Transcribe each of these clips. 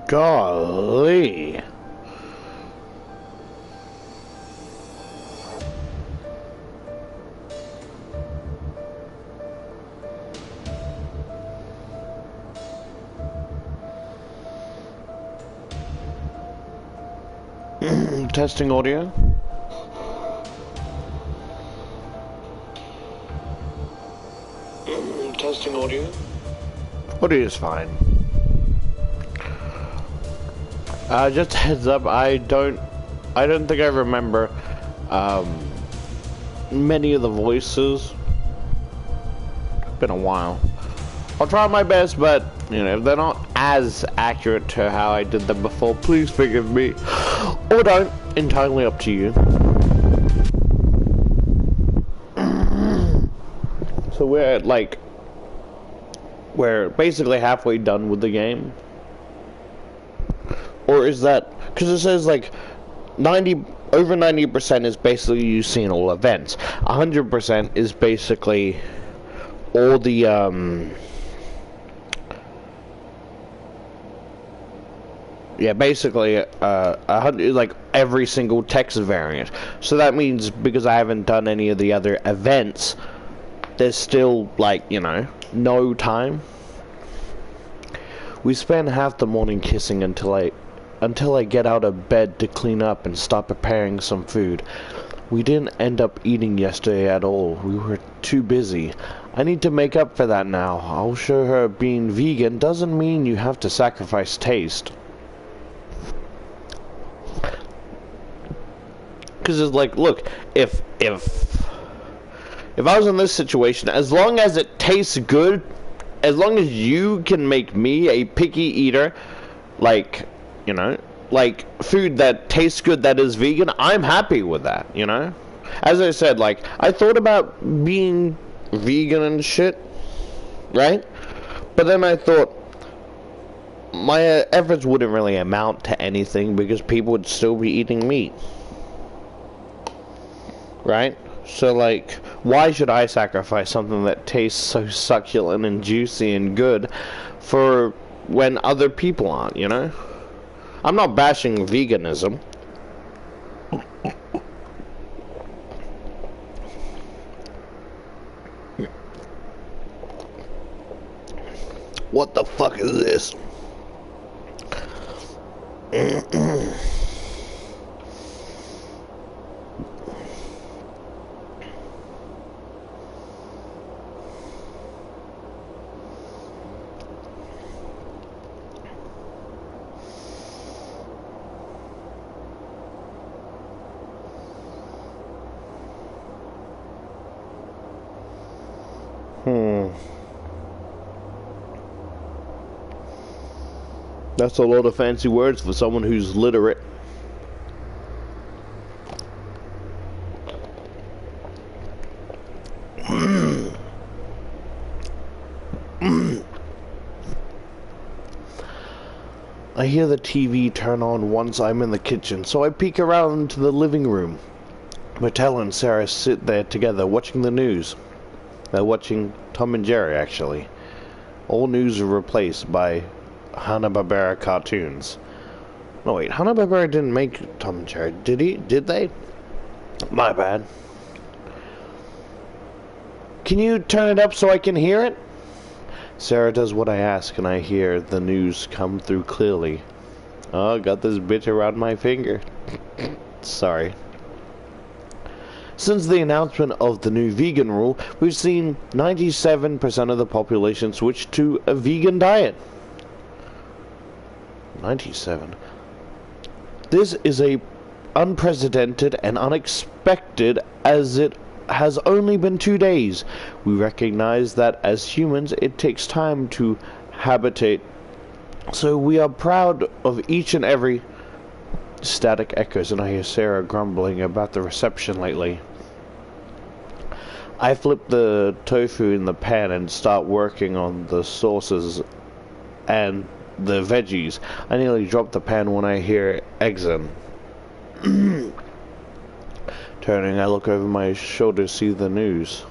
Golly. Testing audio. Testing audio. Audio is fine. Just a heads up, I don't think I remember many of the voices. Been a while. I'll try my best, but you know, if they're not as accurate to how I did them before, please forgive me. Or don't. Entirely up to you. So we're basically halfway done with the game. Or is that, because it says like over 90% is basically you seeing all events. 100% is basically all the yeah, basically 100, like every single text variant. So that means because I haven't done any of the other events, there's still, like, you know, no time. We spend half the morning kissing until I get out of bed to clean up and start preparing some food. We didn't end up eating yesterday at all. We were too busy. I need to make up for that now. I'll show her being vegan doesn't mean you have to sacrifice taste. Because it's like, look, if I was in this situation, as long as it tastes good, as long as you can make me a picky eater, like, you know, like food that tastes good that is vegan, I'm happy with that, you know? As I said, like, I thought about being vegan and shit, right? But then I thought my efforts wouldn't really amount to anything because people would still be eating meat. Right? So, like, why should I sacrifice something that tastes so succulent and juicy and good for when other people aren't, you know? I'm not bashing veganism. What the fuck is this? That's a lot of fancy words for someone who's literate. I hear the TV turn on once I'm in the kitchen, so I peek around into the living room. Mattel and Sarah sit there together watching the news. They're watching Tom and Jerry, actually. All news are replaced by Hanna-Barbera cartoons. No, wait, Hanna-Barbera didn't make Tom and Jerry, did he? Did they? My bad. Can you turn it up so I can hear it? Sarah does what I ask, and I hear the news come through clearly. Oh, got this bitch around my finger. Sorry. Since the announcement of the new vegan rule, we've seen 97% of the population switch to a vegan diet. 97. This is a unprecedented and unexpected, as it has only been 2 days. We recognize that as humans it takes time to habitate, so we are proud of each and every static echoes, and I hear Sarah grumbling about the reception lately. I flip the tofu in the pan and start working on the sauces and the veggies. I nearly drop the pan when I hear Exxon. Turning, I look over my shoulder to see the news.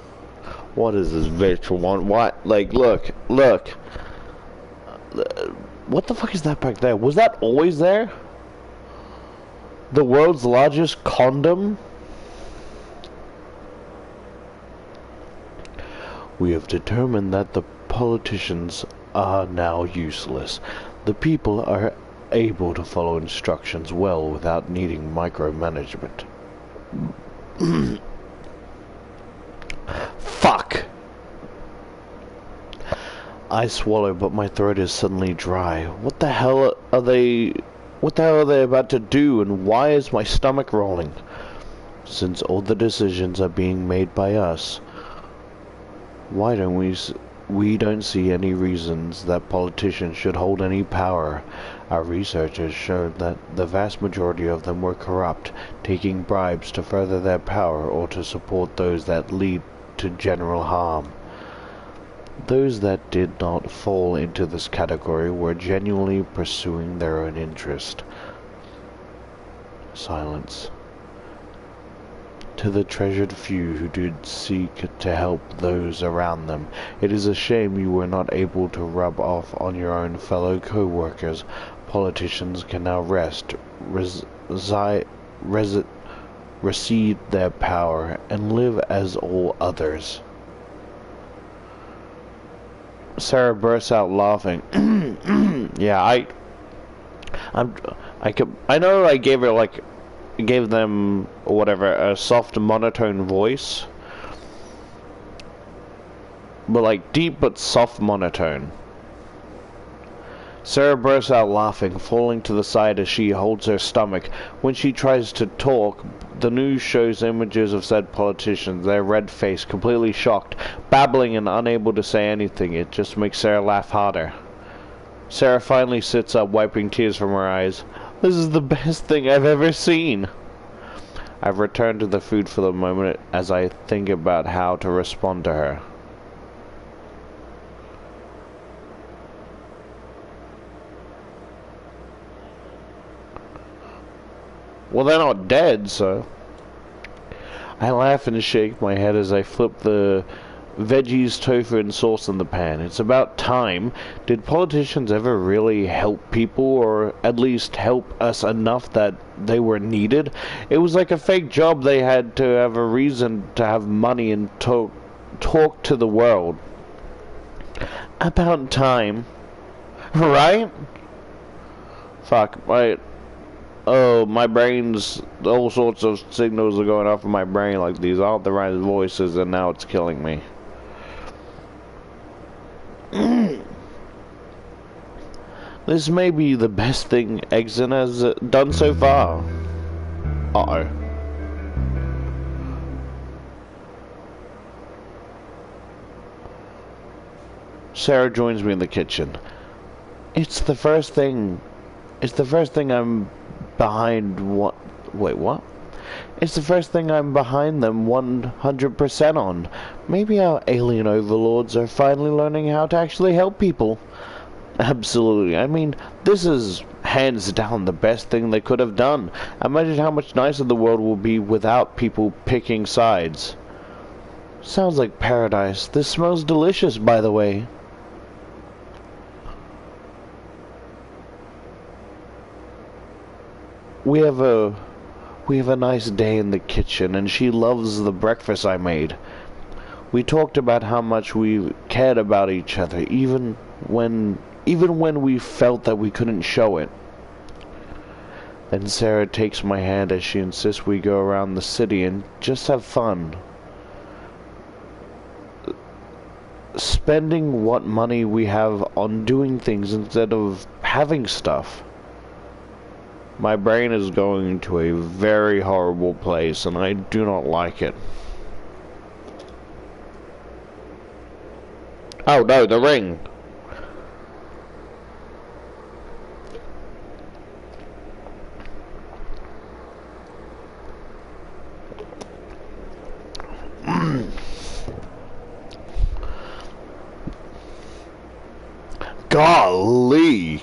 What is this bitch want? What? Like, look. What the fuck is that back there? Was that always there? The world's largest condom? We have determined that the politicians are now useless. The people are able to follow instructions well without needing micromanagement. Fuck! I swallow, but my throat is suddenly dry. What the hell are they about to do, and why is my stomach rolling? Since all the decisions are being made by us, why don't we don't see any reasons that politicians should hold any power. Our research has shown that the vast majority of them were corrupt, taking bribes to further their power or to support those that lead to general harm. Those that did not fall into this category were genuinely pursuing their own interest. Silence. To the treasured few who did seek to help those around them, it is a shame you were not able to rub off on your own fellow co-workers. Politicians can now recede their power and live as all others. Sarah bursts out laughing. Yeah, I know I gave her gave them or whatever a soft monotone voice, but like deep but soft monotone. Sarah bursts out laughing, falling to the side as she holds her stomach. When she tries to talk, the news shows images of said politicians, their red face, completely shocked, babbling and unable to say anything. It just makes Sarah laugh harder. Sarah finally sits up, wiping tears from her eyes. This is the best thing I've ever seen. I've returned to the food for the moment as I think about how to respond to her. Well, they're not dead, so... I laugh and shake my head as I flip the veggies, tofu, and sauce in the pan. It's about time. Did politicians ever really help people, or at least help us enough that they were needed? It was like a fake job. They had to have a reason to have money and talk to the world. About time. Right? Fuck, my brain's, all sorts of signals are going off in my brain like these authorized voices, and now it's killing me. This may be the best thing Exon has done so far. Uh-oh. Sarah joins me in the kitchen. It's the first thing I'm behind what? Wait, what? It's the first thing I'm behind them 100% on. Maybe our alien overlords are finally learning how to actually help people. Absolutely. I mean, this is hands down the best thing they could have done. Imagine how much nicer the world will be without people picking sides. Sounds like paradise. This smells delicious, by the way. We have a nice day in the kitchen, and she loves the breakfast I made. We talked about how much we cared about each other, even when we felt that we couldn't show it. Then Sarah takes my hand as she insists we go around the city and just have fun. Spending what money we have on doing things instead of having stuff. My brain is going to a very horrible place, and I do not like it. Oh no, the ring! Golly!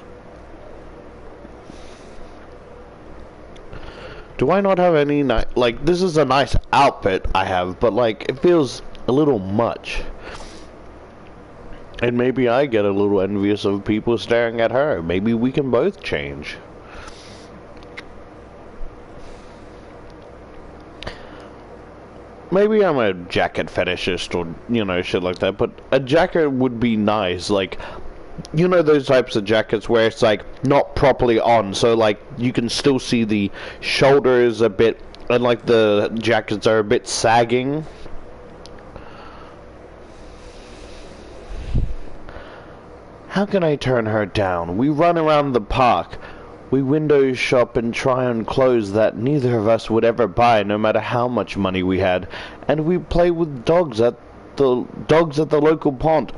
Do I not have any like, this is a nice outfit I have, but like, it feels a little much. And maybe I get a little envious of people staring at her. Maybe we can both change. Maybe I'm a jacket fetishist or, you know, shit like that, but a jacket would be nice, like, you know those types of jackets where it's, like, not properly on, so, like, you can still see the shoulders a bit, and, like, the jackets are a bit sagging. How can I turn her down? We run around the park. We window shop and try on clothes that neither of us would ever buy, no matter how much money we had. And we play with dogs at the local pond.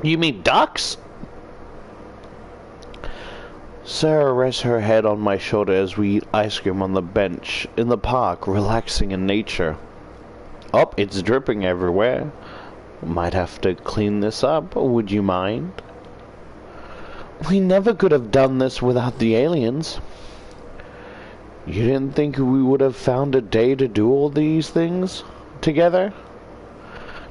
You mean ducks? Sarah rests her head on my shoulder as we eat ice cream on the bench in the park, relaxing in nature. Oh, it's dripping everywhere. Might have to clean this up. Would you mind? We never could have done this without the aliens. You didn't think we would have found a day to do all these things together?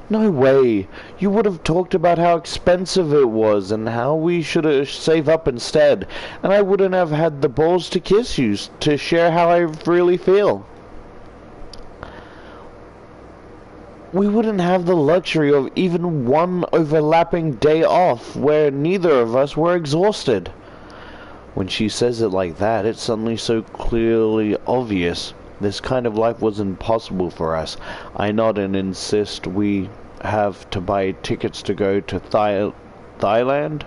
No way. You would have talked about how expensive it was and how we should save up instead, and I wouldn't have had the balls to kiss you to share how I really feel. We wouldn't have the luxury of even one overlapping day off where neither of us were exhausted. When she says it like that, it's suddenly so clearly obvious. This kind of life was impossible for us. I nod and insist we have to buy tickets to go to Thailand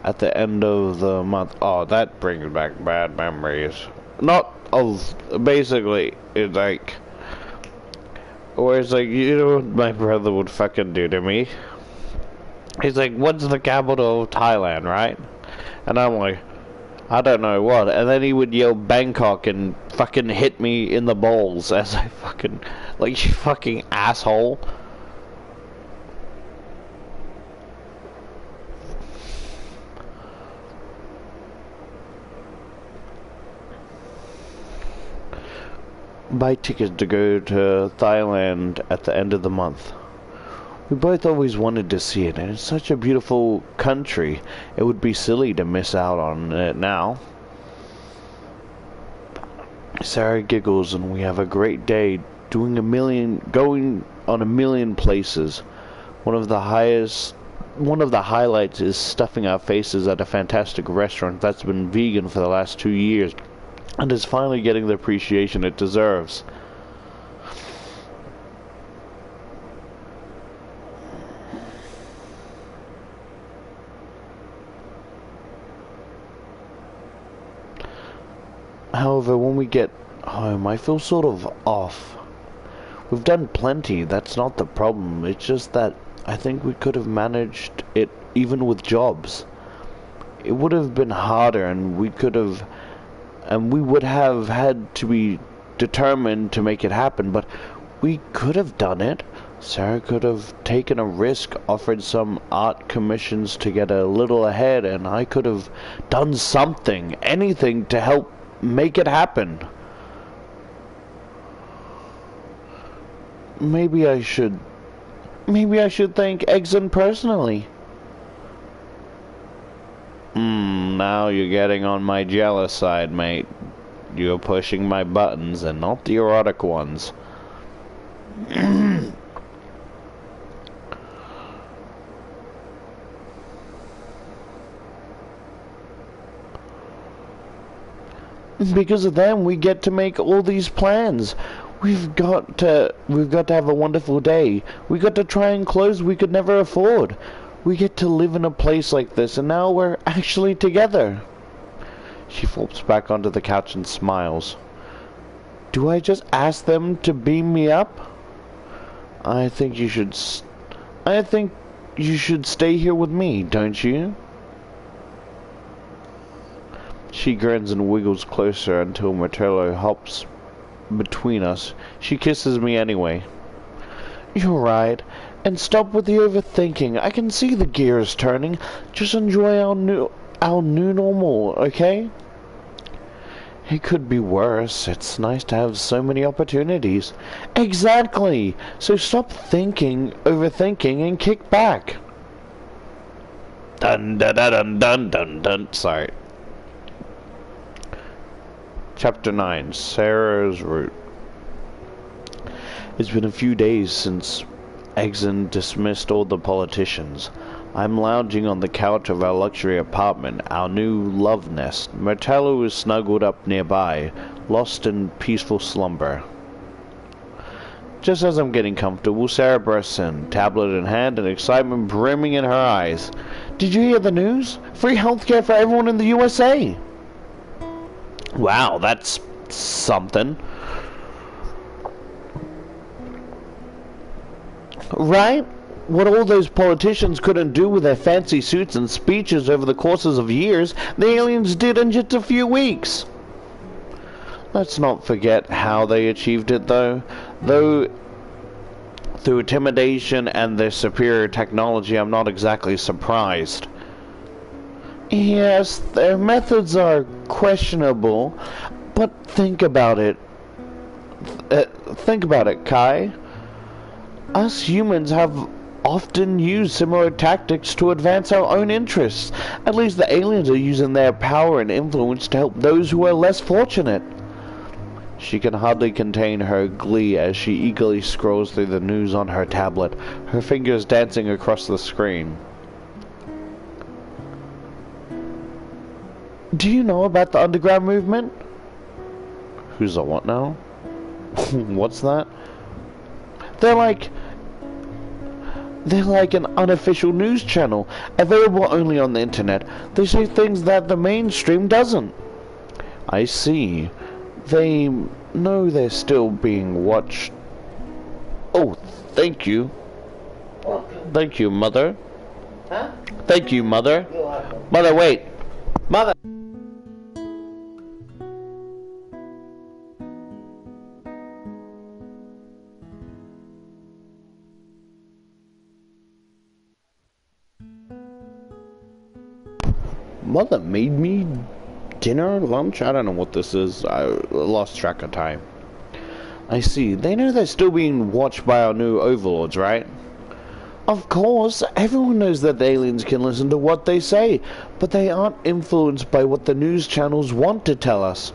at the end of the month. Oh, that brings back bad memories. Not of, basically, it's like, where it's like, you know what my brother would fucking do to me? He's like, what's the capital of Thailand, right? And I'm like, I don't know what. And then he would yell Bangkok and fucking hit me in the balls as I fucking, like, you fucking asshole. Buy tickets to go to Thailand at the end of the month. We both always wanted to see it, and it's such a beautiful country. It would be silly to miss out on it now. Sarah giggles, and we have a great day going on a million places. One of the highlights is stuffing our faces at a fantastic restaurant that's been vegan for the last 2 years and is finally getting the appreciation it deserves. However, when we get home, I feel sort of off. We've done plenty, that's not the problem. It's just that I think we could have managed it even with jobs. It would have been harder, and we would have had to be determined to make it happen, but we could have done it. Sarah could have taken a risk, offered some art commissions to get a little ahead, and I could have done something, anything to help make it happen. Maybe I should thank Exxon personally. Now you're getting on my jealous side, mate. You're pushing my buttons and not the erotic ones. Because of them, we get to make all these plans. We've got to have a wonderful day. We got to try on clothes we could never afford. We get to live in a place like this, and now we're actually together. She flops back onto the couch and smiles. Do I just ask them to beam me up? I think you should stay here with me, don't you? She grins and wiggles closer until Martello hops between us. She kisses me anyway. You're right. And stop with the overthinking. I can see the gears turning. Just enjoy our new normal, okay? It could be worse. It's nice to have so many opportunities. Exactly. So stop overthinking, and kick back. Dun dun dun dun dun dun dun. Sorry. Chapter 9, Sarah's Route. It's been a few days since Exon dismissed all the politicians. I'm lounging on the couch of our luxury apartment, our new love nest. Martello is snuggled up nearby, lost in peaceful slumber. Just as I'm getting comfortable, Sarah bursts in, tablet in hand and excitement brimming in her eyes. Did you hear the news? Free healthcare for everyone in the USA! Wow, that's something. Right? What all those politicians couldn't do with their fancy suits and speeches over the courses of years, the aliens did in just a few weeks. Let's not forget how they achieved it, though. Through intimidation and their superior technology, I'm not exactly surprised. Yes, their methods are questionable, but think about it. Think about it, Kai. Us humans have often used similar tactics to advance our own interests. At least the aliens are using their power and influence to help those who are less fortunate. She can hardly contain her glee as she eagerly scrolls through the news on her tablet, her fingers dancing across the screen. Do you know about the underground movement? Who's the what now? What's that? They're like an unofficial news channel, available only on the internet. They say things that the mainstream doesn't. I see. They know they're still being watched. Oh, thank you. Welcome. Thank you, Mother. Huh? Thank you, Mother. You're welcome. Mother, wait. Mother. Mother made me dinner, lunch? I don't know what this is. I lost track of time. I see. They know they're still being watched by our new overlords, right? Of course. Everyone knows that the aliens can listen to what they say, but they aren't influenced by what the news channels want to tell us.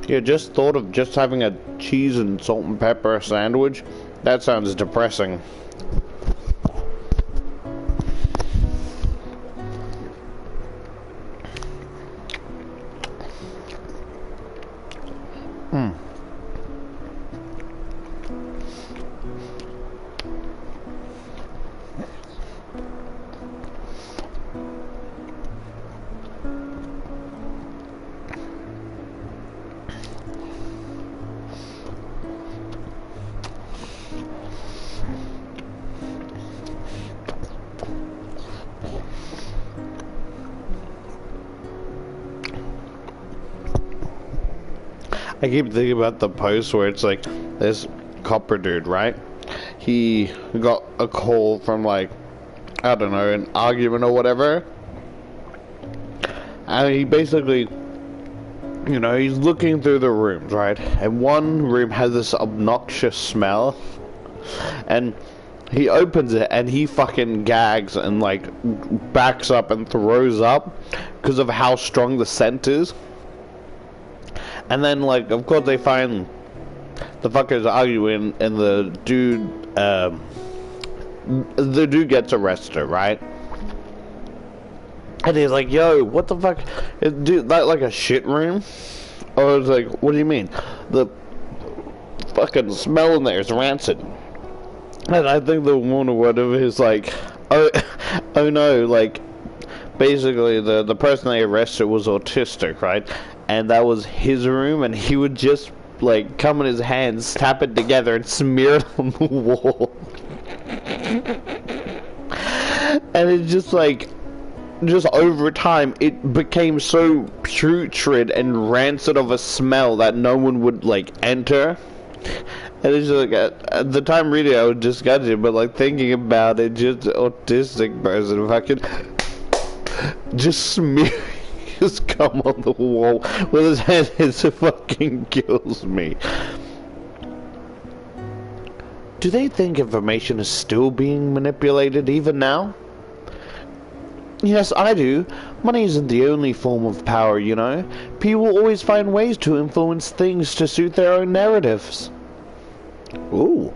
Yeah, just thought of just having a cheese and salt and pepper sandwich. That sounds depressing. I keep thinking about the post where it's like this copper dude, right? He got a call from like, I don't know, an argument or whatever. And he basically, you know, he's looking through the rooms, right? And one room has this obnoxious smell. And he opens it and he fucking gags and like backs up and throws up because of how strong the scent is. And then, like, of course they find the fuckers arguing, and the dude gets arrested, right? And he's like, yo, what the fuck? Dude, that like a shit room? I was like, what do you mean? The fucking smell in there is rancid. And I think the one or whatever is like, oh no, like, basically the person they arrested was autistic, right? And that was his room, and he would just like come in his hands, tap it together, and smear it on the wall. And it's just like, just over time, it became so putrid and rancid of a smell that no one would like enter. And it's just like at the time reading, I was disgusted, but like thinking about it, just autistic person fucking just smear his cum on the wall with his hand. It fucking kills me. Do they think information is still being manipulated even now? Yes, I do. Money isn't the only form of power, you know. People always find ways to influence things to suit their own narratives. Ooh.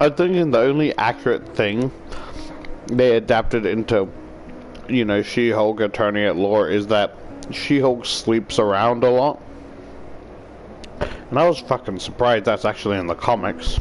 I'm thinking the only accurate thing they adapted into, you know, She-Hulk Attorney at Law is that She-Hulk sleeps around a lot. And I was fucking surprised that's actually in the comics.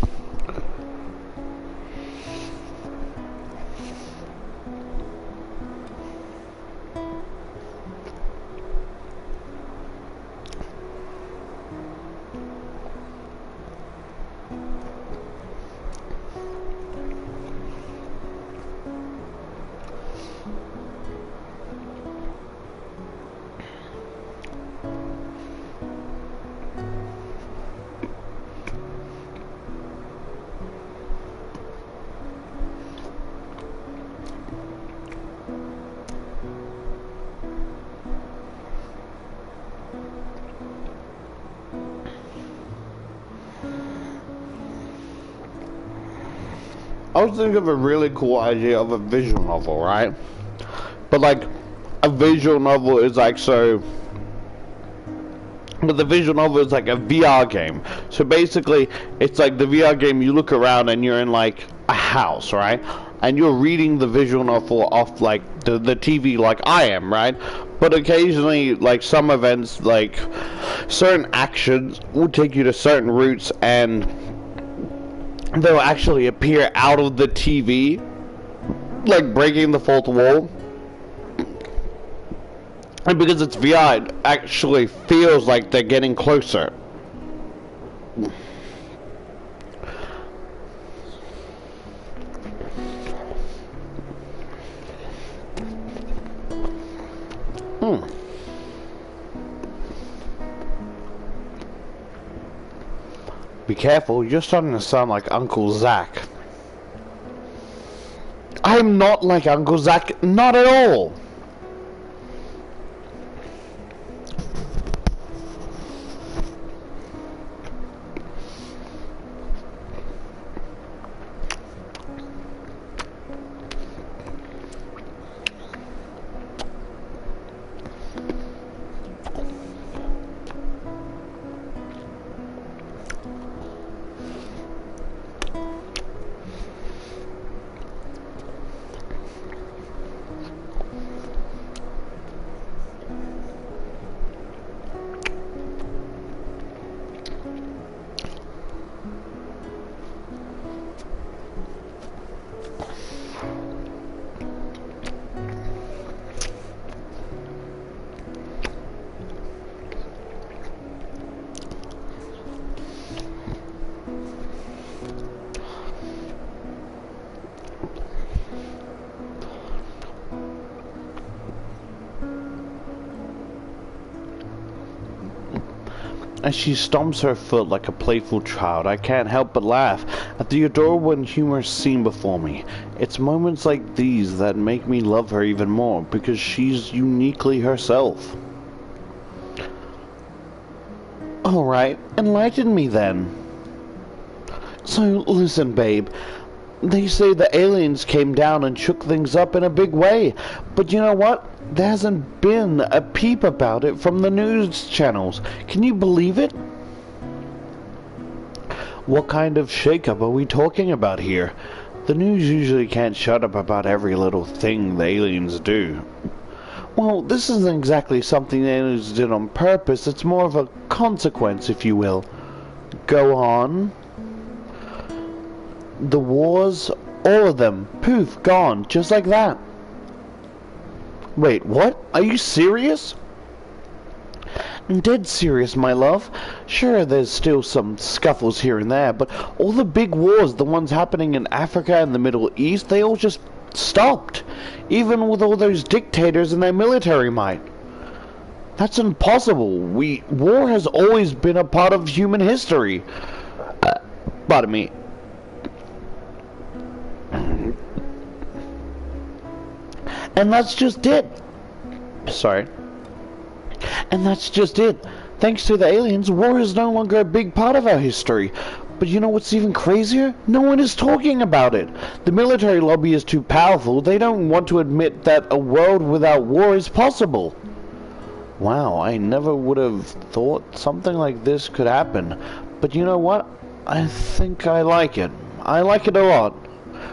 I was thinking of a really cool idea of a visual novel, right? But like, a visual novel is like so... But the visual novel is like a VR game. So basically, it's like the VR game, you look around and you're in like a house, right? And you're reading the visual novel off like the TV like I am, right? But occasionally, like some events, like certain actions will take you to certain routes and they'll actually appear out of the TV, like breaking the fourth wall. And because it's VR, it actually feels like they're getting closer. Be careful, you're starting to sound like Uncle Zach. I'm not like Uncle Zach, not at all. As she stomps her foot like a playful child, I can't help but laugh at the adorable and humorous scene before me. It's moments like these that make me love her even more, because she's uniquely herself. Alright, enlighten me then. So, listen, babe. They say the aliens came down and shook things up in a big way, but you know what? There hasn't been a peep about it from the news channels. Can you believe it? What kind of shakeup are we talking about here? The news usually can't shut up about every little thing the aliens do. Well, this isn't exactly something the aliens did on purpose. It's more of a consequence, if you will. Go on. The wars, all of them, poof, gone, just like that. Wait, what? Are you serious? I'm dead serious, my love. Sure, there's still some scuffles here and there, but all the big wars, the ones happening in Africa and the Middle East, they all just stopped. Even with all those dictators and their military might. That's impossible. War has always been a part of human history. Pardon me. And that's just it. Sorry. And that's just it. Thanks to the aliens, war is no longer a big part of our history. But you know what's even crazier? No one is talking about it. The military lobby is too powerful. They don't want to admit that a world without war is possible. Wow, I never would have thought something like this could happen. But you know what? I think I like it. I like it a lot.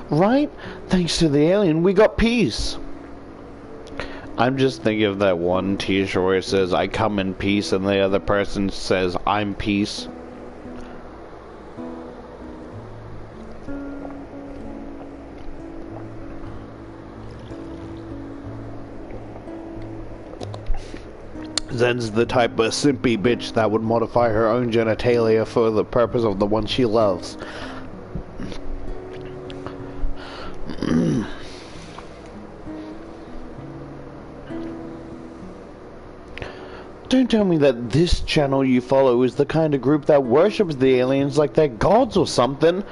Right? Thanks to the alien, we got peace. I'm just thinking of that one t-shirt where it says, I come in peace, and the other person says, I'm peace. Zen's the type of simpy bitch that would modify her own genitalia for the purpose of the one she loves. Don't tell me that this channel you follow is the kind of group that worships the aliens like they're gods or something.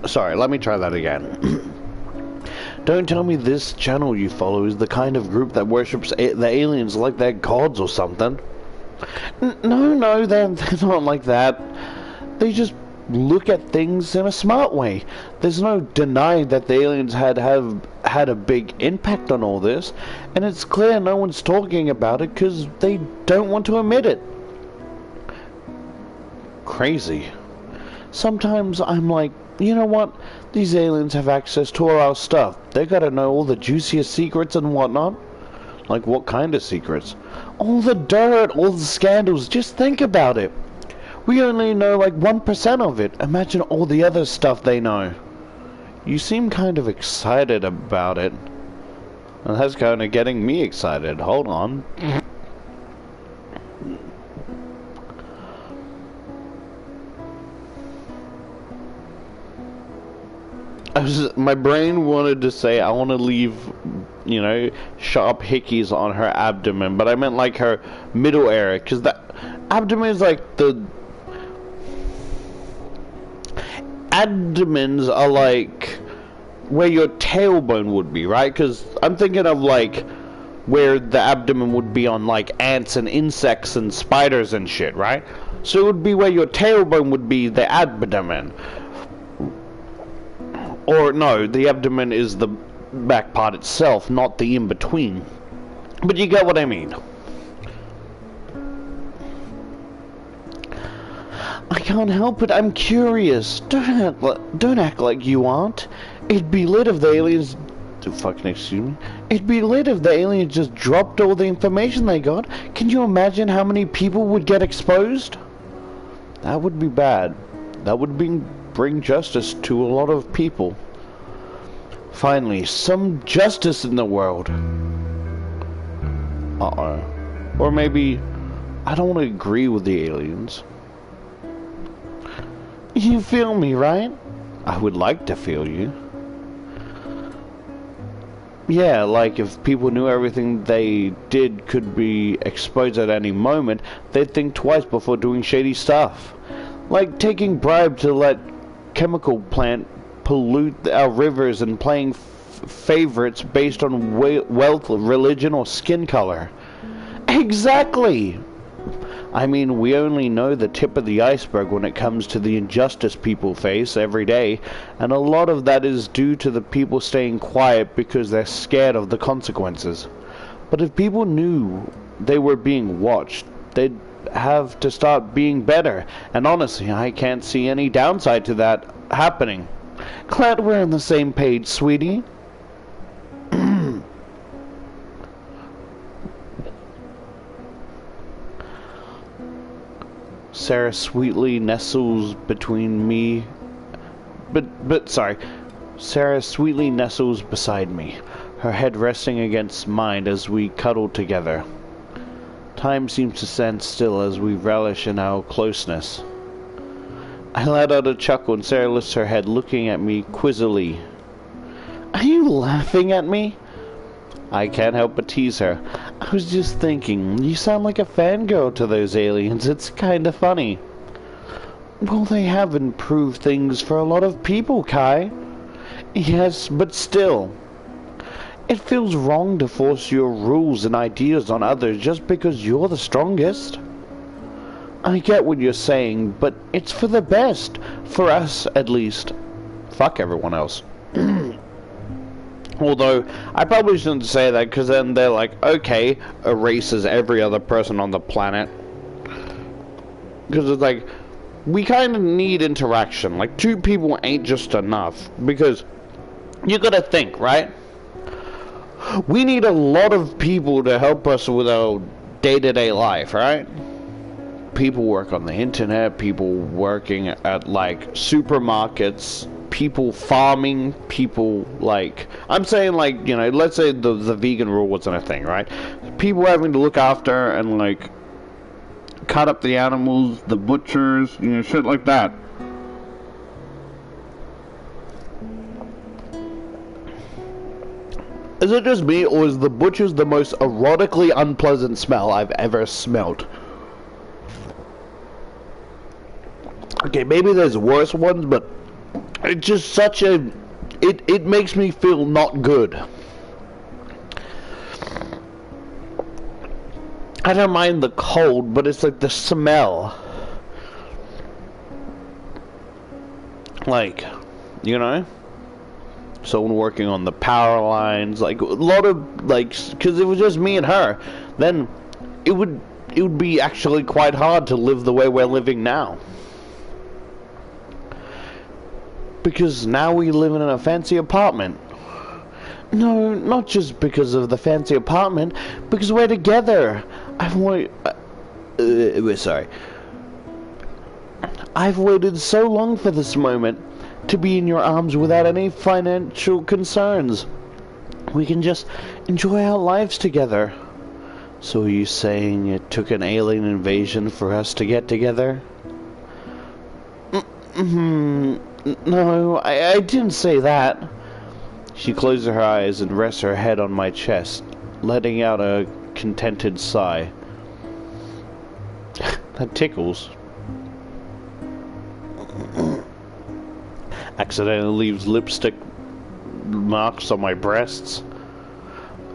Sorry, let me try that again. Don't tell me this channel you follow is the kind of group that worships the aliens like they're gods or something. No, they're not like that. They just look at things in a smart way. There's no denying that the aliens had a big impact on all this, and it's clear no one's talking about it because they don't want to admit it. Crazy. Sometimes I'm like, you know what? These aliens have access to all our stuff. They gotta know all the juiciest secrets and whatnot. Like what kind of secrets? All the dirt, all the scandals. Just think about it. We only know like 1% of it. Imagine all the other stuff they know. You seem kind of excited about it. And that's kind of getting me excited. Hold on. My brain wanted to say I want to leave, you know, sharp hickeys on her abdomen, but I meant like her middle area, because the abdomen is like the... Abdomens are like where your tailbone would be, right? Because I'm thinking of like where the abdomen would be on like ants and insects and spiders and shit, right? So it would be where your tailbone would be the abdomen. Or no, the abdomen is the back part itself, not the in-between. But you get what I mean. I can't help it, I'm curious. Don't act like you aren't. It'd be lit if the aliens... Fucking excuse me. It'd be lit if the aliens just dropped all the information they got. Can you imagine how many people would get exposed? That would be bad. That would bring justice to a lot of people. Finally, some justice in the world. Uh-oh. Or maybe I don't want to agree with the aliens. You feel me, right? I would like to feel you. Yeah, like if people knew everything they did could be exposed at any moment, they'd think twice before doing shady stuff. Like taking bribe to let chemical plant pollute our rivers and playing favorites based on wealth, religion, or skin color. Exactly! I mean, we only know the tip of the iceberg when it comes to the injustice people face every day, and a lot of that is due to the people staying quiet because they're scared of the consequences. But if people knew they were being watched, they'd have to start being better, and honestly, I can't see any downside to that happening. Glad we're on the same page, sweetie. Sarah sweetly nestles between me, Sarah sweetly nestles beside me, her head resting against mine as we cuddle together. Time seems to stand still as we relish in our closeness. I let out a chuckle and Sarah lifts her head, looking at me quizzically. Are you laughing at me? I can't help but tease her. I was just thinking, you sound like a fangirl to those aliens. It's kinda funny. Well, they have improved things for a lot of people, Kai. Yes, but still. It feels wrong to force your rules and ideas on others just because you're the strongest. I get what you're saying, but it's for the best. For us, at least. Fuck everyone else. Although, I probably shouldn't say that, because then they're like, okay, erases every other person on the planet. Because it's like, we kind of need interaction. Like, two people ain't just enough. Because, you gotta think, right? We need a lot of people to help us with our day-to-day life, right? People work on the internet, people working at, like, supermarkets, people farming, people, like, I'm saying, like, you know, let's say the vegan rule wasn't a thing, right? People having to look after and, like, cut up the animals, the butchers, you know, shit like that. Is it just me, or is the butchers the most erotically unpleasant smell I've ever smelt? Okay, maybe there's worse ones, but it's just such a... It makes me feel not good. I don't mind the cold, but it's like the smell. Like, you know? Someone working on the power lines, like, a lot of, like, because it was just me and her. Then, it would be actually quite hard to live the way we're living now. Because now we live in a fancy apartment. No, not just because of the fancy apartment, because we're together. I've waited so long for this moment, to be in your arms without any financial concerns. We can just enjoy our lives together. So are you saying it took an alien invasion for us to get together? No, I didn't say that. She closes her eyes and rests her head on my chest, letting out a contented sigh. That tickles. Accidentally leaves lipstick marks on my breasts.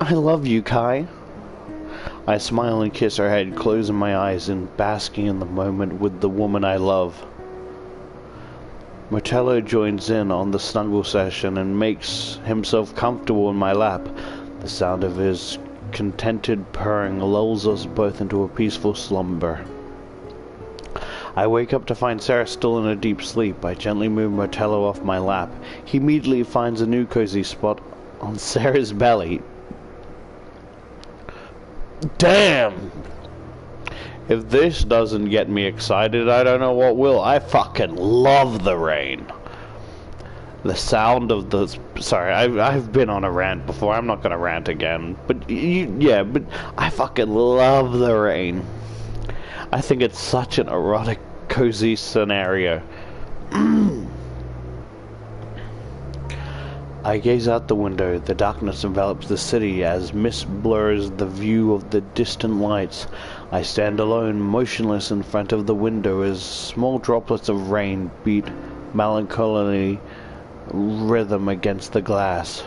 I love you, Kai. I smile and kiss her head, closing my eyes and basking in the moment with the woman I love. Martello joins in on the snuggle session and makes himself comfortable in my lap. The sound of his contented purring lulls us both into a peaceful slumber. I wake up to find Sarah still in a deep sleep. I gently move Martello off my lap. He immediately finds a new cozy spot on Sarah's belly. Damn! If this doesn't get me excited, I don't know what will. I fucking love the rain. The sound of the... Sorry, I've been on a rant before. I'm not gonna rant again. But, yeah, but I fucking love the rain. I think it's such an erotic, cozy scenario. I gaze out the window. The darkness envelops the city as mist blurs the view of the distant lights. I stand alone, motionless in front of the window as small droplets of rain beat melancholy rhythm against the glass.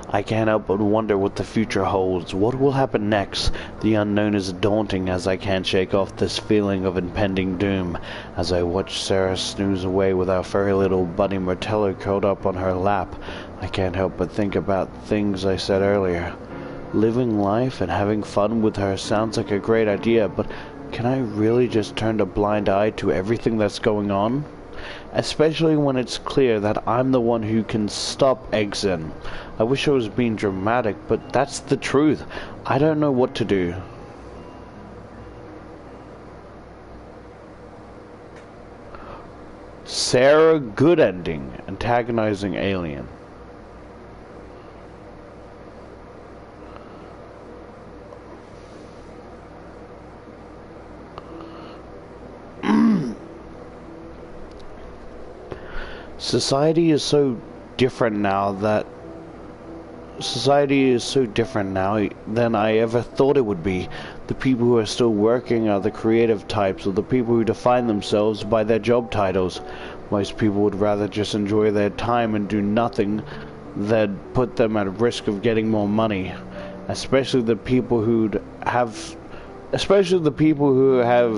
I can't help but wonder what the future holds. What will happen next? The unknown is daunting as I can't shake off this feeling of impending doom. As I watch Sarah snooze away with our furry little buddy Martello curled up on her lap, I can't help but think about things I said earlier. Living life and having fun with her sounds like a great idea, but can I really just turn a blind eye to everything that's going on? Especially when it's clear that I'm the one who can stop Exen. I wish I was being dramatic, but that's the truth. I don't know what to do. Sarah, good ending. Antagonizing alien. Society is so different now than I ever thought it would be. The people who are still working are the creative types, or the people who define themselves by their job titles. Most people would rather just enjoy their time and do nothing than put them at risk of getting more money. Especially the people who have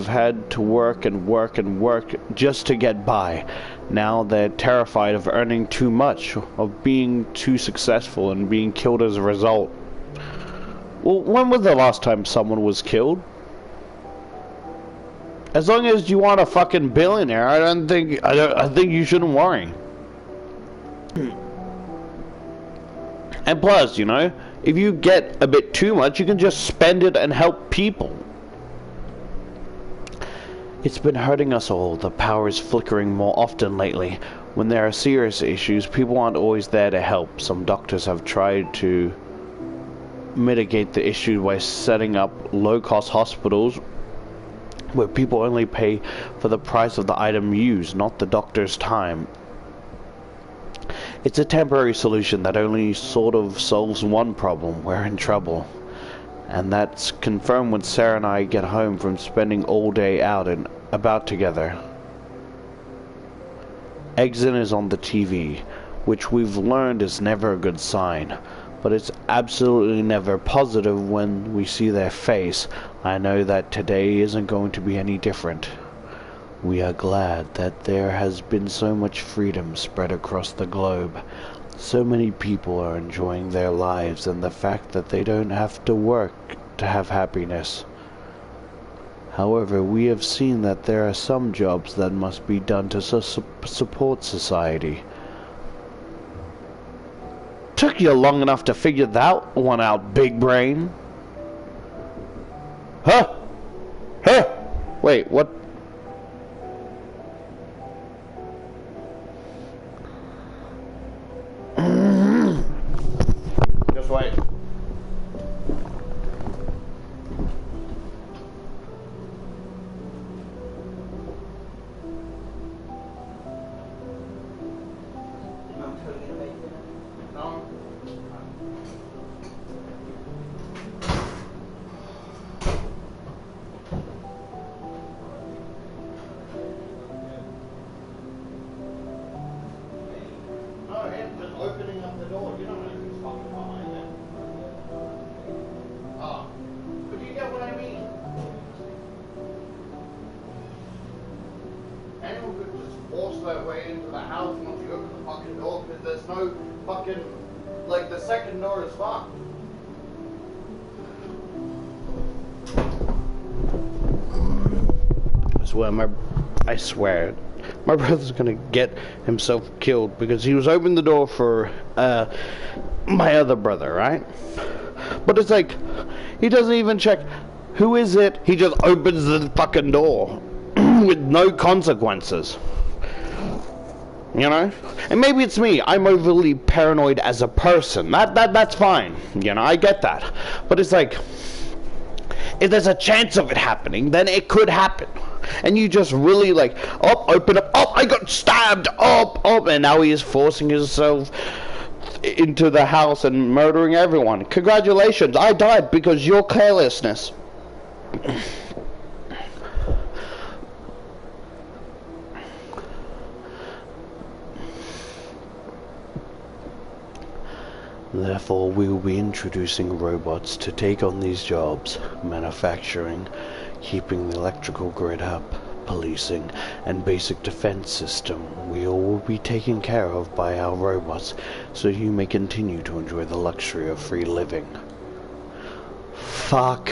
had to work and work and work just to get by. Now they're terrified of earning too much, of being too successful and being killed as a result. Well, when was the last time someone was killed? As long as you aren't a fucking billionaire, I think you shouldn't worry. And plus, you know, if you get a bit too much, you can just spend it and help people. It's been hurting us all. The power is flickering more often lately. When there are serious issues, people aren't always there to help. Some doctors have tried to mitigate the issue by setting up low-cost hospitals where people only pay for the price of the item used, not the doctor's time. It's a temporary solution that only sort of solves one problem. We're in trouble. And that's confirmed when Sarah and I get home from spending all day out and about together. Exen is on the TV, which we've learned is never a good sign. But it's absolutely never positive when we see their face. I know that today isn't going to be any different. We are glad that there has been so much freedom spread across the globe. So many people are enjoying their lives and the fact that they don't have to work to have happiness. However, we have seen that there are some jobs that must be done to support society. Took you long enough to figure that one out, big brain. Huh? Huh? Wait, what? Just wait. Opening up the door, you don't know who's fucking behind it. Oh. But you get what I mean? Anyone could just force their way into the house once you open the fucking door, because there's no fucking, like, the second door is locked. I swear, my brother's gonna get himself killed because he was opening the door for my other brother, right? But it's like, he doesn't even check who is it, he just opens the fucking door with no consequences. You know? And maybe it's me, I'm overly paranoid as a person. That's fine, you know, I get that. But it's like, if there's a chance of it happening, then it could happen. And you just really like, oh, open up, oh, I got stabbed, oh, and now he is forcing himself into the house and murdering everyone. Congratulations, I died because your carelessness. Therefore, we will be introducing robots to take on these jobs: manufacturing, keeping the electrical grid up, policing, and basic defense system. We all will be taken care of by our robots, so you may continue to enjoy the luxury of free living. Fuck.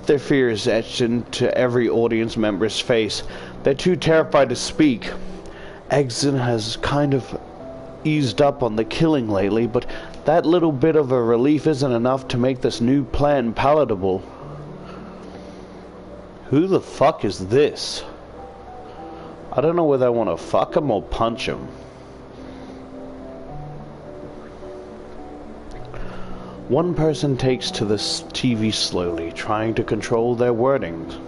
Their fear is etched into every audience member's face. They're too terrified to speak. Exon has kind of eased up on the killing lately, but that little bit of a relief isn't enough to make this new plan palatable. Who the fuck is this? I don't know whether I want to fuck him or punch him. One person takes to this TV slowly, trying to control their wordings.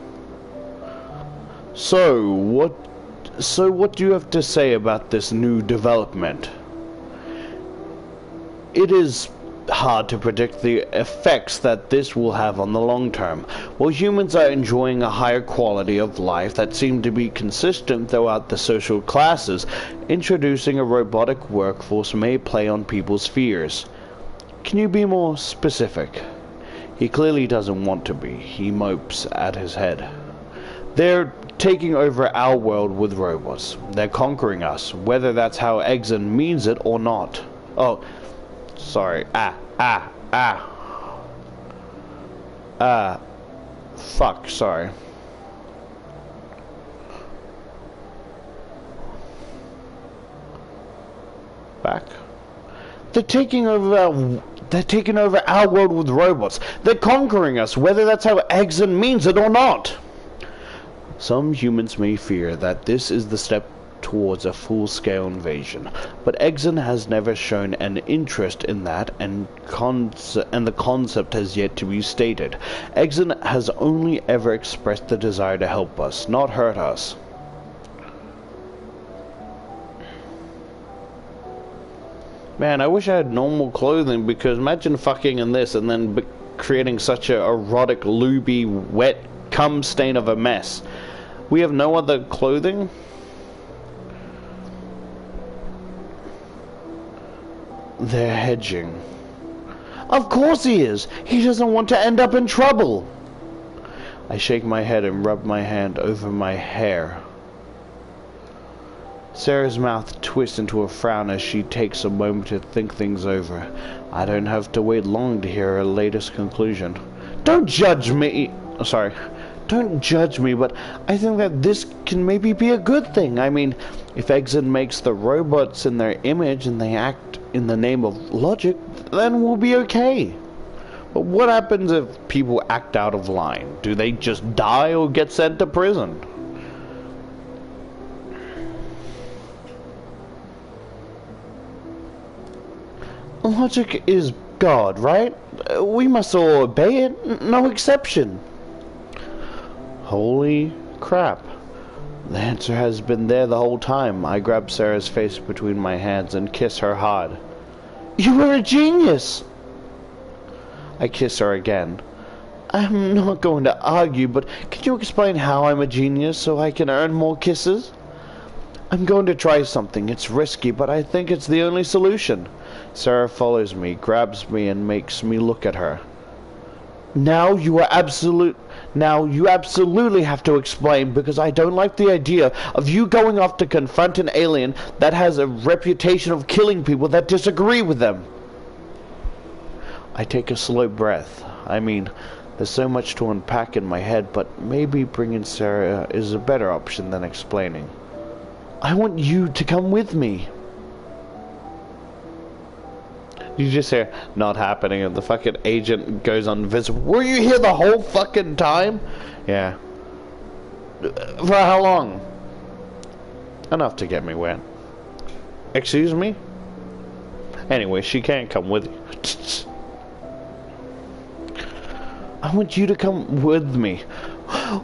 So what do you have to say about this new development? It is hard to predict the effects that this will have on the long term. While humans are enjoying a higher quality of life that seems to be consistent throughout the social classes, introducing a robotic workforce may play on people's fears. Can you be more specific? He clearly doesn't want to be. He mopes at his head. They're taking over our world with robots. They're conquering us, whether that's how Exon means it or not. Oh, sorry. Fuck, sorry. Back. They're taking over our world with robots. They're conquering us, whether that's how Exon means it or not. Some humans may fear that this is the step towards a full-scale invasion, but Exon has never shown an interest in that, and the concept has yet to be stated. Exon has only ever expressed the desire to help us, not hurt us. Man, I wish I had normal clothing, because imagine fucking in this and then creating such a erotic, looby, wet cum stain of a mess. We have no other clothing? They're hedging. Of course he is! He doesn't want to end up in trouble! I shake my head and rub my hand over my hair. Sarah's mouth twists into a frown as she takes a moment to think things over. I don't have to wait long to hear her latest conclusion. Don't judge me! Oh, sorry. Don't judge me, but I think that this can maybe be a good thing. I mean, if Exon makes the robots in their image and they act in the name of logic, then we'll be okay. But what happens if people act out of line? Do they just die or get sent to prison? Logic is God, right? We must all obey it, no exception. Holy crap. The answer has been there the whole time. I grab Sarah's face between my hands and kiss her hard. You were a genius! I kiss her again. I'm not going to argue, but could you explain how I'm a genius so I can earn more kisses? I'm going to try something. It's risky, but I think it's the only solution. Sarah follows me, grabs me, and makes me look at her. Now you absolutely have to explain, because I don't like the idea of you going off to confront an alien that has a reputation of killing people that disagree with them. I take a slow breath. I mean, there's so much to unpack in my head, but maybe bringing Sarah is a better option than explaining. I want you to come with me. You just hear, not happening, and the fucking agent goes invisible. Were you here the whole fucking time? Yeah. For how long? Enough to get me wet. Excuse me? Anyway, she can't come with you. I want you to come with me.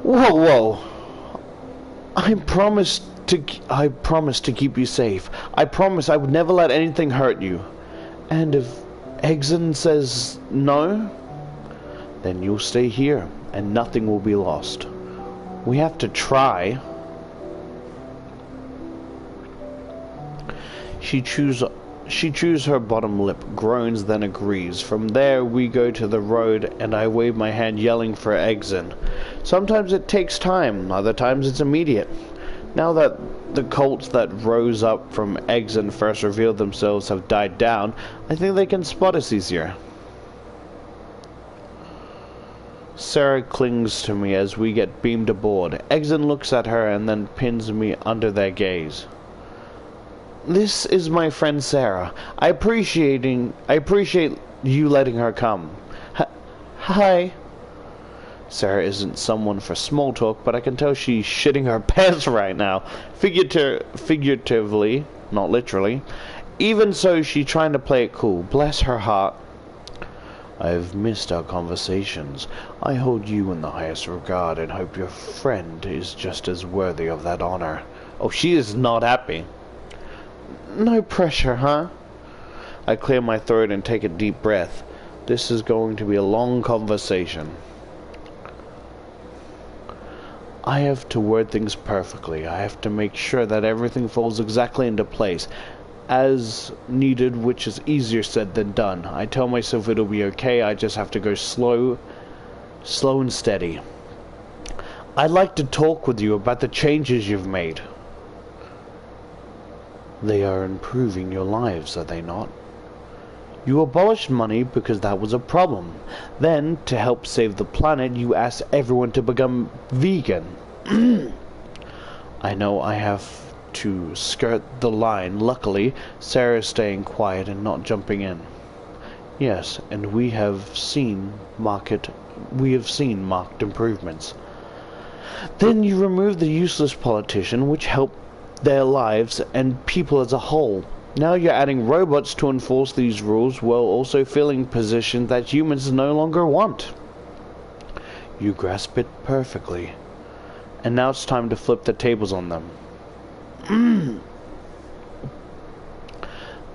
Whoa, whoa. I promised to keep you safe. I promised I would never let anything hurt you. And if Exon says no, then you'll stay here and nothing will be lost. We have to try. She chews her bottom lip, groans, then agrees. From there, we go to the road, and I wave my hand yelling for Exon. Sometimes it takes time, other times it's immediate. Now that the cults that rose up from Exon first revealed themselves have died down, I think they can spot us easier. Sarah clings to me as we get beamed aboard. Exon looks at her and then pins me under their gaze. This is my friend Sarah. I appreciate you letting her come. Hi. Sarah isn't someone for small talk, but I can tell she's shitting her pants right now. Figuratively, not literally. Even so, she's trying to play it cool. Bless her heart. I've missed our conversations. I hold you in the highest regard and hope your friend is just as worthy of that honor. Oh, she is not happy. No pressure, huh? I clear my throat and take a deep breath. This is going to be a long conversation. I have to word things perfectly. I have to make sure that everything falls exactly into place, as needed, which is easier said than done. I tell myself it'll be okay, I just have to go slow and steady. I'd like to talk with you about the changes you've made. They are improving your lives, are they not? You abolished money because that was a problem. Then, to help save the planet, you asked everyone to become vegan. I know I have to skirt the line. Luckily, Sarah is staying quiet and not jumping in. Yes, and we have seen marked improvements. Then you removed the useless politician, which helped their lives and people as a whole. Now you're adding robots to enforce these rules while also filling positions that humans no longer want. You grasp it perfectly. And now it's time to flip the tables on them.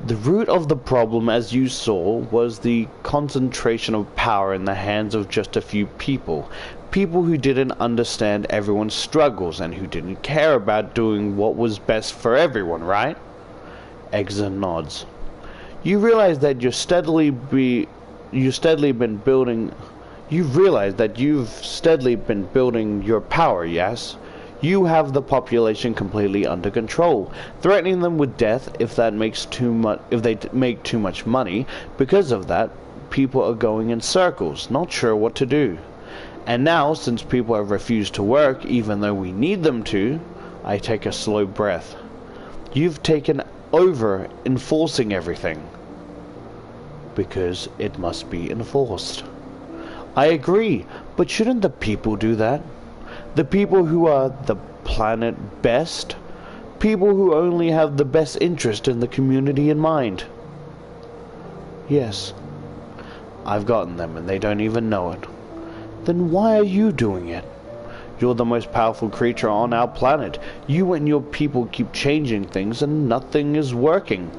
The root of the problem, as you saw, was the concentration of power in the hands of just a few people. People who didn't understand everyone's struggles and who didn't care about doing what was best for everyone, right? Exon nods. You realize that you've steadily been building your power, yes? You have the population completely under control, threatening them with death if they make too much money. Because of that, people are going in circles, not sure what to do. And now, since people have refused to work, even though we need them to, I take a slow breath. You've taken over enforcing everything. Because it must be enforced. I agree, but shouldn't the people do that? The people who are the planet best? People who only have the best interest in the community in mind? Yes. I've gotten them and they don't even know it. Then why are you doing it? You're the most powerful creature on our planet. You and your people keep changing things and nothing is working.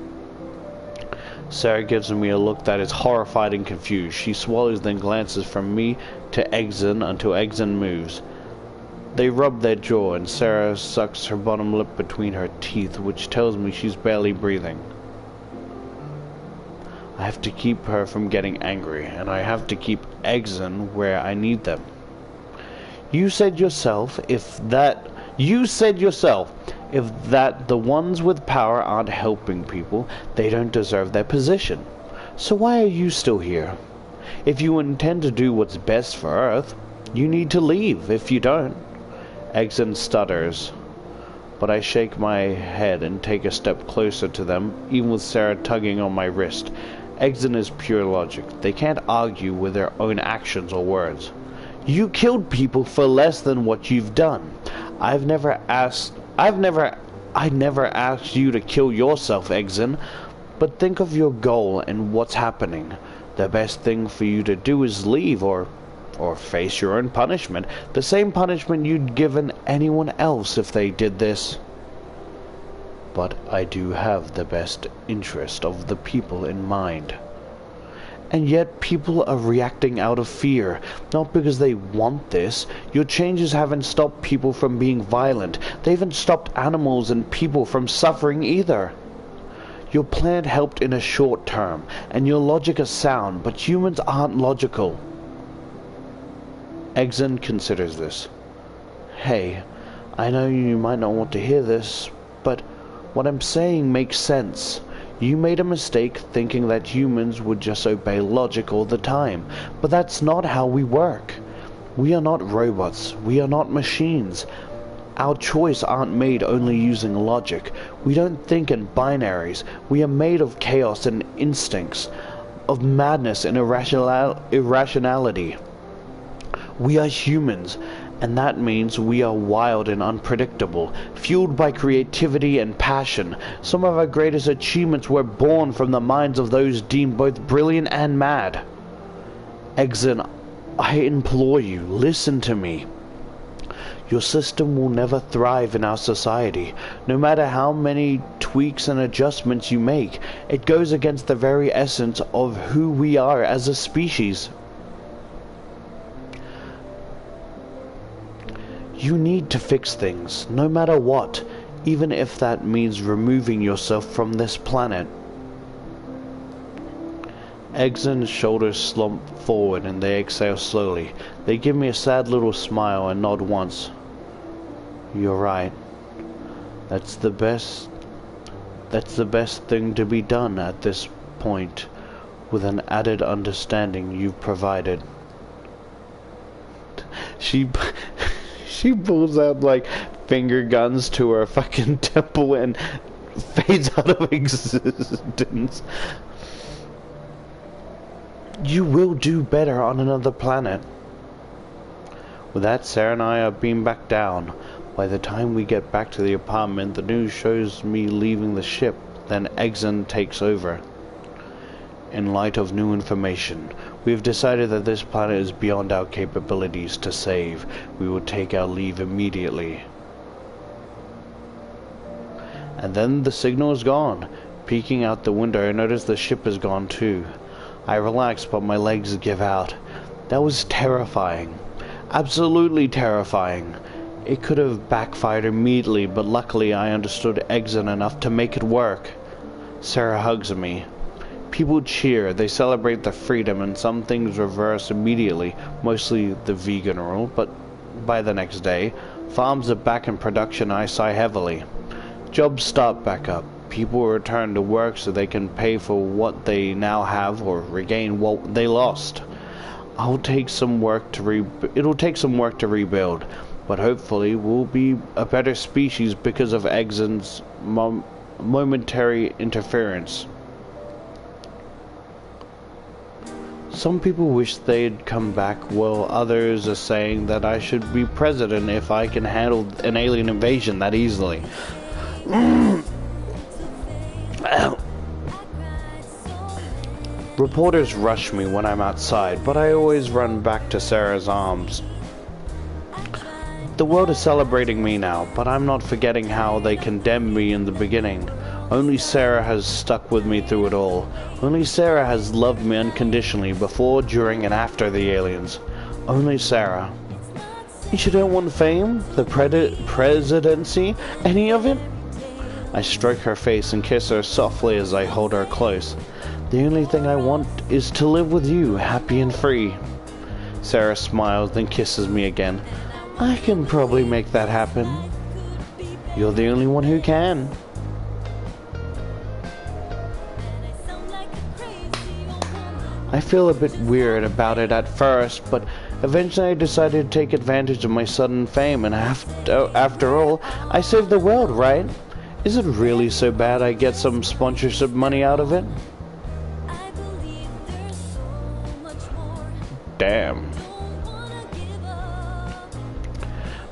Sarah gives me a look that is horrified and confused. She swallows, then glances from me to Exon until Exon moves. They rub their jaw and Sarah sucks her bottom lip between her teeth, which tells me she's barely breathing. I have to keep her from getting angry, and I have to keep Exon where I need them. You said yourself that the ones with power aren't helping people, they don't deserve their position. So why are you still here? If you intend to do what's best for Earth, you need to leave. If you don't... Exon stutters, but I shake my head and take a step closer to them, even with Sarah tugging on my wrist. Exon is pure logic. They can't argue with their own actions or words. You killed people for less than what you've done. I never asked you to kill yourself, Exon, but think of your goal and what's happening. The best thing for you to do is leave or or face your own punishment, the same punishment you'd given anyone else if they did this. But I do have the best interest of the people in mind. And yet people are reacting out of fear, not because they want this. Your changes haven't stopped people from being violent. They haven't stopped animals and people from suffering either. Your plan helped in a short term, and your logic is sound, but humans aren't logical. Exon considers this. Hey, I know you might not want to hear this, but what I'm saying makes sense. You made a mistake thinking that humans would just obey logic all the time, but that's not how we work. We are not robots. We are not machines. Our choices aren't made only using logic. We don't think in binaries. We are made of chaos and instincts, of madness and irrationality. We are humans, and that means we are wild and unpredictable, fueled by creativity and passion. Some of our greatest achievements were born from the minds of those deemed both brilliant and mad. Exon, I implore you, listen to me. Your system will never thrive in our society. No matter how many tweaks and adjustments you make, it goes against the very essence of who we are as a species. You need to fix things, no matter what, even if that means removing yourself from this planet. Exon's shoulders slump forward and they exhale slowly. They give me a sad little smile and nod once. You're right. That's the best thing to be done at this point, with an added understanding you've provided. She pulls out like finger guns to her fucking temple and fades out of existence. You will do better on another planet. With that, Sarah and I are beamed back down. By the time we get back to the apartment, the news shows me leaving the ship. Then Exon takes over. In light of new information, we have decided that this planet is beyond our capabilities to save. We will take our leave immediately. And then the signal is gone. Peeking out the window, I notice the ship is gone too. I relax, but my legs give out. That was terrifying. Absolutely terrifying. It could have backfired immediately, but luckily I understood Exon enough to make it work. Sarah hugs me. People cheer, they celebrate the freedom, and some things reverse immediately, mostly the vegan rule, but by the next day, farms are back in production and I sigh heavily. Jobs start back up. People return to work so they can pay for what they now have or regain what they lost. It'll take some work to rebuild, but hopefully we'll be a better species because of Exon's momentary interference. Some people wish they'd come back, while others are saying that I should be president if I can handle an alien invasion that easily. Reporters rush me when I'm outside, but I always run back to Sarah's arms. The world is celebrating me now, but I'm not forgetting how they condemned me in the beginning. Only Sarah has stuck with me through it all. Only Sarah has loved me unconditionally before, during, and after the aliens. Only Sarah. You don't want fame? The presidency? Any of it? I stroke her face and kiss her softly as I hold her close. The only thing I want is to live with you, happy and free. Sarah smiles, then kisses me again. I can probably make that happen. You're the only one who can. I feel a bit weird about it at first, but eventually I decided to take advantage of my sudden fame, and after all, I saved the world, right? Is it really so bad I get some sponsorship money out of it? Damn.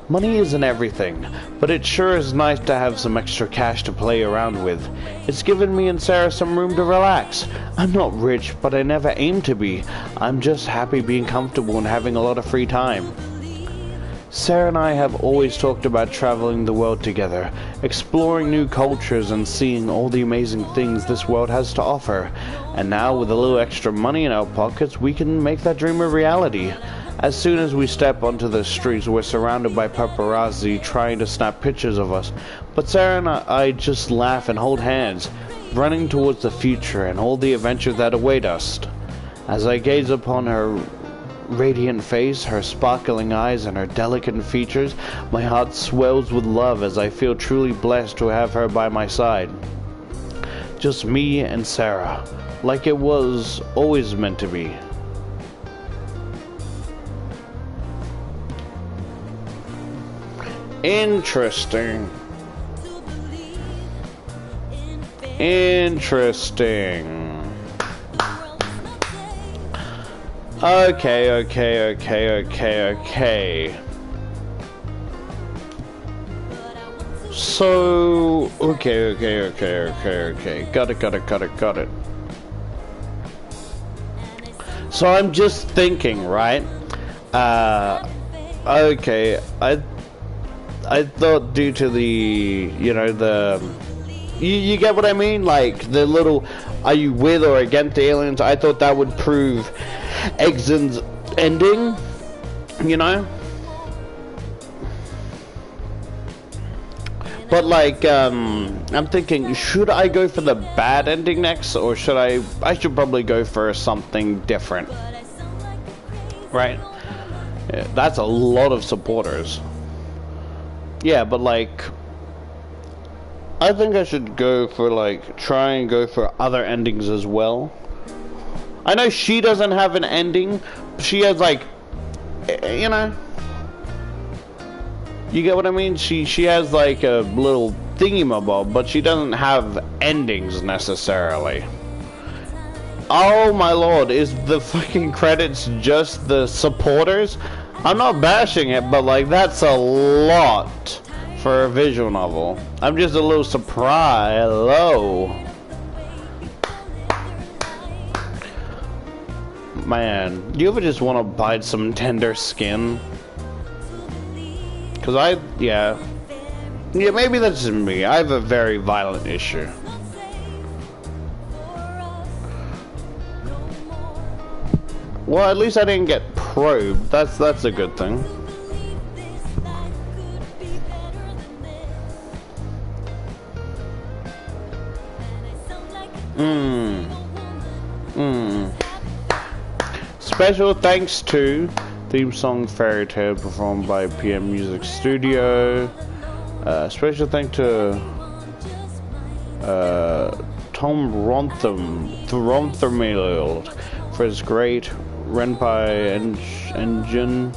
Money isn't everything, but it sure is nice to have some extra cash to play around with. It's given me and Sarah some room to relax. I'm not rich, but I never aim to be. I'm just happy being comfortable and having a lot of free time. Sarah and I have always talked about traveling the world together, exploring new cultures and seeing all the amazing things this world has to offer. And now, with a little extra money in our pockets, we can make that dream a reality. As soon as we step onto the streets, we're surrounded by paparazzi trying to snap pictures of us. But Sarah and I just laugh and hold hands, running towards the future and all the adventures that await us. As I gaze upon her radiant face, her sparkling eyes, and her delicate features, my heart swells with love as I feel truly blessed to have her by my side. Just me and Sarah, like it was always meant to be. Interesting. Interesting. Okay. So, okay. Got it. So I'm just thinking, right? Okay, I thought due to the, you know, you get what I mean? Like, the little, are you with or against the aliens? I thought that would prove Exon's ending, you know? But, like, I'm thinking, should I go for the bad ending next? Or should I should probably go for something different. Right? Yeah, that's a lot of supporters. Yeah, but like, I think I should go for like, try and go for other endings as well. I know she doesn't have an ending. She has like, you know, you get what I mean? She has like a little thingy-mabob, but she doesn't have endings necessarily. Oh my lord, is the fucking credits just the supporters? I'm not bashing it, but like, that's a lot for a visual novel. I'm just a little surprised. Hello. Man, do you ever just want to bite some tender skin? Cause yeah, maybe that's just me. I have a very violent issue. Well, at least I didn't get probed. That's a good thing. Special thanks to theme song Fairy Tale performed by PM Music Studio. Special thanks to Tom Rothermel for his great Renpai engine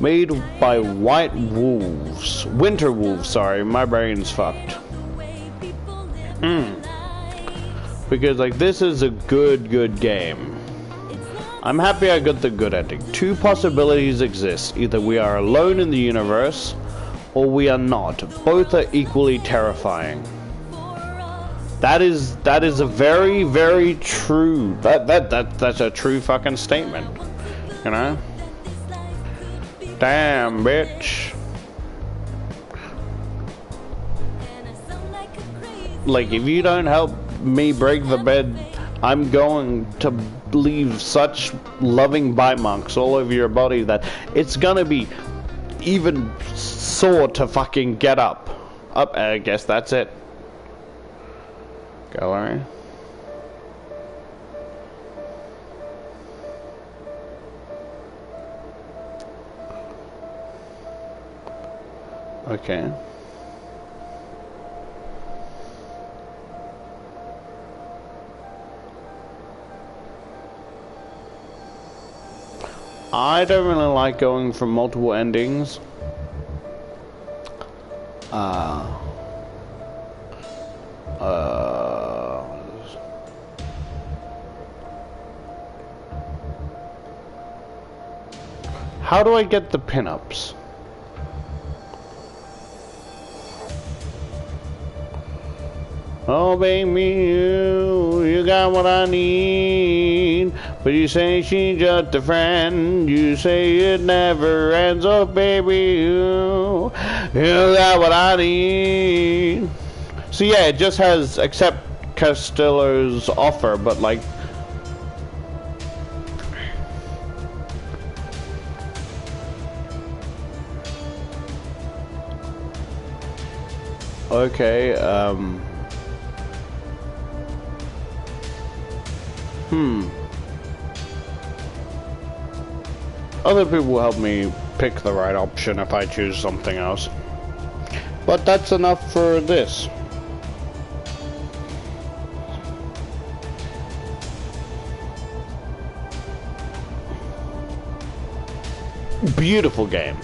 made by Winter Wolves, sorry, my brain's fucked. Because like, this is a good game. I'm happy I got the good ending. Two possibilities exist. Either we are alone in the universe, or we are not. Both are equally terrifying. That is a very true. That's a true fucking statement. You know? Damn, bitch. Like, if you don't help me break the bed, I'm going to leave such loving bite marks all over your body that it's gonna be even sore to fucking get up. I guess that's it. Gallery. Okay. I don't really like going for multiple endings. How do I get the pinups? Oh, baby, you got what I need. But you say she's just a friend. You say it never ends. Oh, baby, you got what I need. So yeah, it just has accept Castillo's offer, but like. Okay, Other people will help me pick the right option if I choose something else. But that's enough for this. Beautiful game.